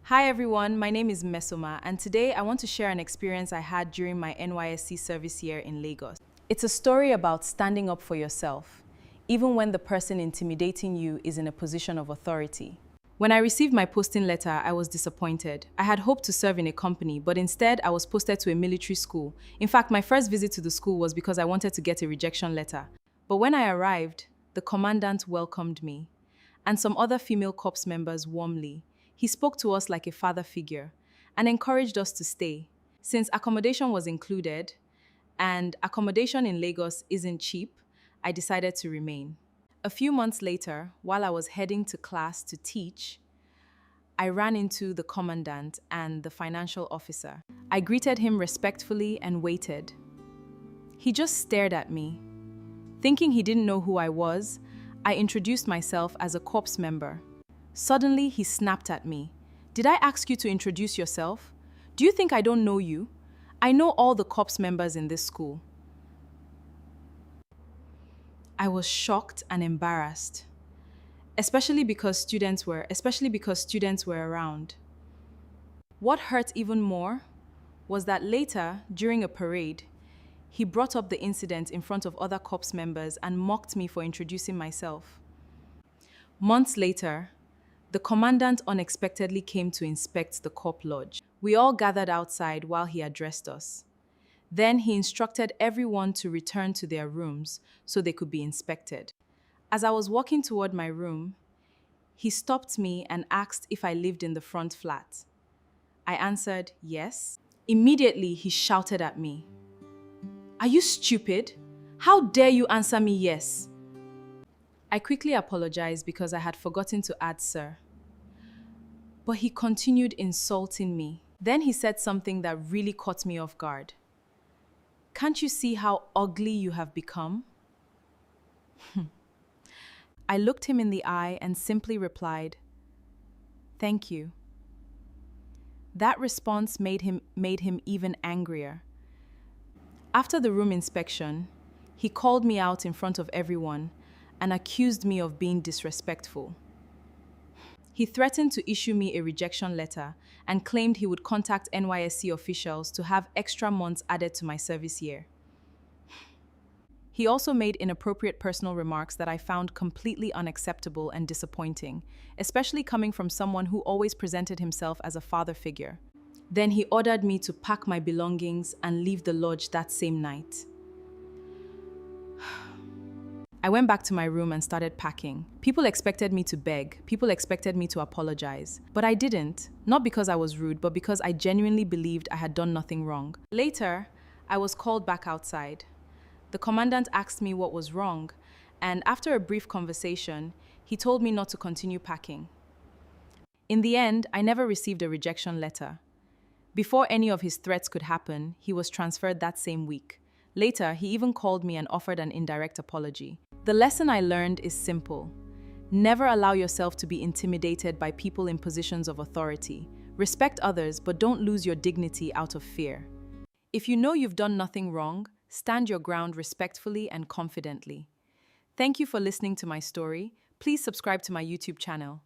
Hi everyone, my name is Mmesoma, and today I want to share an experience I had during my NYSC service year in Lagos. It's a story about standing up for yourself, even when the person intimidating you is in a position of authority. When I received my posting letter, I was disappointed. I had hoped to serve in a company, but instead I was posted to a military school. In fact, my first visit to the school was because I wanted to get a rejection letter. But when I arrived, the commandant welcomed me, and some other female corps members warmly. He spoke to us like a father figure and encouraged us to stay. Since accommodation was included, and accommodation in Lagos isn't cheap, I decided to remain. A few months later, while I was heading to class to teach, I ran into the commandant and the financial officer. I greeted him respectfully and waited. He just stared at me. Thinking he didn't know who I was, I introduced myself as a corps member. Suddenly, he snapped at me. "Did I ask you to introduce yourself? Do you think I don't know you? I know all the corps members in this school." I was shocked and embarrassed, especially because students were around. What hurt even more was that later, during a parade, he brought up the incident in front of other corps members and mocked me for introducing myself. Months later, the commandant unexpectedly came to inspect the corps lodge. We all gathered outside while he addressed us. Then he instructed everyone to return to their rooms so they could be inspected. As I was walking toward my room, he stopped me and asked if I lived in the front flat. I answered yes. Immediately, he shouted at me, "Are you stupid? How dare you answer me yes?" I quickly apologized because I had forgotten to add sir. But he continued insulting me. Then he said something that really caught me off guard. "Can't you see how ugly you have become?" I looked him in the eye and simply replied, "Thank you." That response made him even angrier. After the room inspection, he called me out in front of everyone and accused me of being disrespectful. He threatened to issue me a rejection letter and claimed he would contact NYSC officials to have extra months added to my service year. He also made inappropriate personal remarks that I found completely unacceptable and disappointing, especially coming from someone who always presented himself as a father figure. Then he ordered me to pack my belongings and leave the lodge that same night. I went back to my room and started packing. People expected me to beg. People expected me to apologize. But I didn't, not because I was rude, but because I genuinely believed I had done nothing wrong. Later, I was called back outside. The commandant asked me what was wrong, and after a brief conversation, he told me not to continue packing. In the end, I never received a rejection letter. Before any of his threats could happen, he was transferred that same week. Later, he even called me and offered an indirect apology. The lesson I learned is simple. Never allow yourself to be intimidated by people in positions of authority. Respect others, but don't lose your dignity out of fear. If you know you've done nothing wrong, stand your ground respectfully and confidently. Thank you for listening to my story. Please subscribe to my YouTube channel.